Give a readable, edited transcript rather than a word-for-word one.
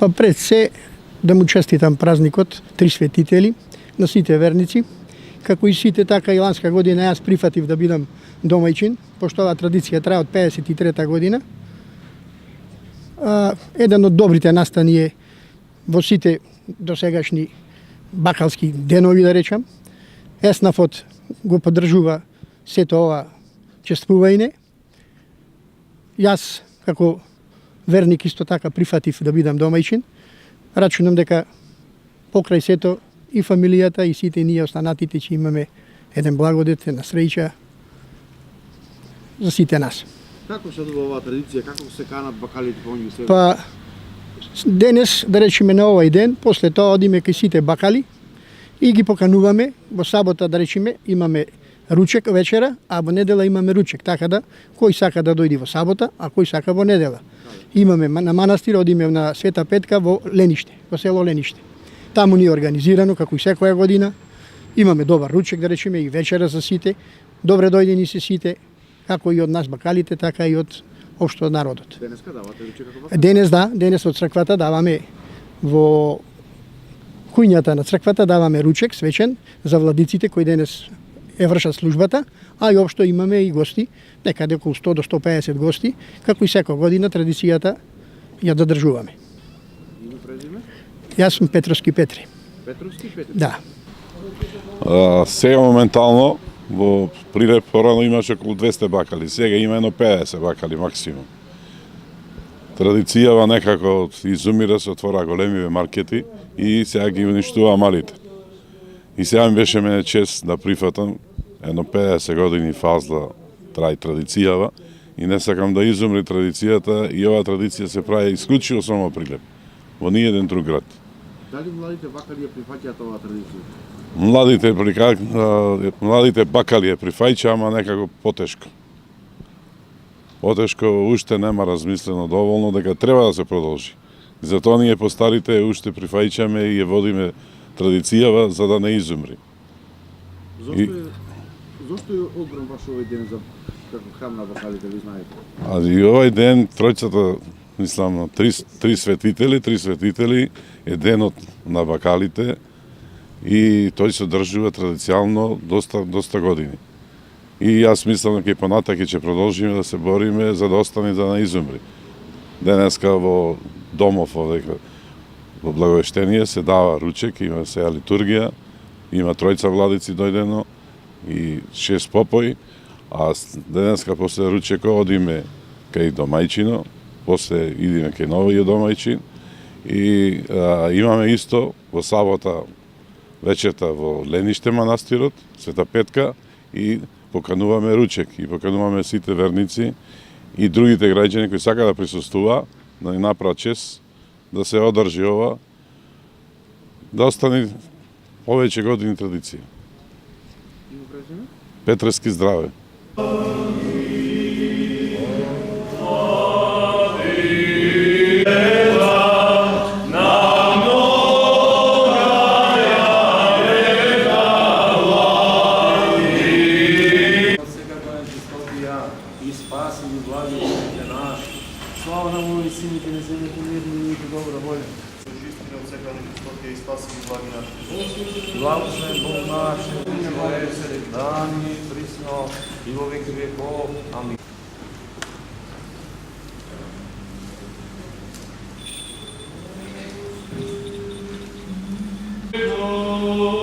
Па пред се да му честитам празникот Три светители на сите верници. Како и сите, така и ланска година јас прифатив да бидам домајчин, пошто оваа традиција трае од 53 година. Еден од добрите настани е во сите досегашни бакалски денови, да речам. Еснафот го поддржува сето ова чествување. Јас, како верник, исто така прифатив да бидам домајчин. Рачунам дека покрај сето и фамилијата и сите ние останатите ќе имаме еден благодет, една среќа за сите нас. Како се одвива оваа традиција? Како се канат бакалите помеѓу себе? Па денес, да речеме на овој ден, после тоа одиме кај сите бакали и ги покануваме. Во сабота, да речеме, имаме ручек вечера, а во недела имаме ручек, така да кој сака да дојде во сабота, а кој сака во недела. Имаме на манастир, одиме на Света Петка во Лениште, во село Лениште. Таму ни е организирано како и секоја година. Имаме добар ручек, да речеме, и вечера за сите. Добре дојдени се сите, како и од нас бакалите, така и од општо од народот. Денеска давате ручек како бакали? Денес да, денес од црквата даваме во кујњата на црквата даваме ручек свечен за владиците кои денес е вршат службата, а и општо имаме и гости, некаде околу 100 до 150 гости, како и секоја година традицијата ја задржуваме. Име, презиме? Јас сум Петровски Петри. Петровски Петри? Да. Сега моментално во Прилеп порано имаше околу 200 бакали, сега има едно 50 бакали максимум. Традицијава некако изумира, се отвора големиве маркети и сега ги уништува малите. И сега ми беше мене чест да прифатам едно 50 години фазла трај традицијава и не сакам да изумри традицијата и оваа традиција се прави исклучиво само во Прилеп, во ниеден друг град. Дали младите бакали ја прифаќаат оваа традиција? Младите бакали ја прифаќа, ама некако потешко. Потешко, уште нема размислено доволно дека треба да се продолжи. Затоа ние постарите уште прифаќаме и ја водиме традицијава за да не изумри. Зошто е огром баш овој ден за како храм на бакалите, ви знаете? А и овој ден тројцата, мислам, три светители е денот на бакалите и тој се одржува традицијално доста години. И јас мислам дека и понатаки ќе продолжиме да се бориме за да остане да не изумри. Денеска во домов овдека во Благовештение се дава ручек, има сега литургија, има тројца владици дојдено и 6 попои, а денеска после ручеко одиме кај домајчино, после идиме кај новиот домајчин и имаме исто во сабота вечерта во Лениште манастирот, Света Петка, и покануваме ручек и покануваме сите верници и другите граѓани кои сака да присуствува, да ни направат чест да се одржи ова, да остане повеќе години традиција. Име, презиме? Петровски здраве. И спаси и благословите наш. Слава на Богу и сините на земјата мирни и добра воља. Истина од секоја нечистота и спаси и благи наш. Благословен Бог наш, дани, присно и во веки веков. Амин. Amen.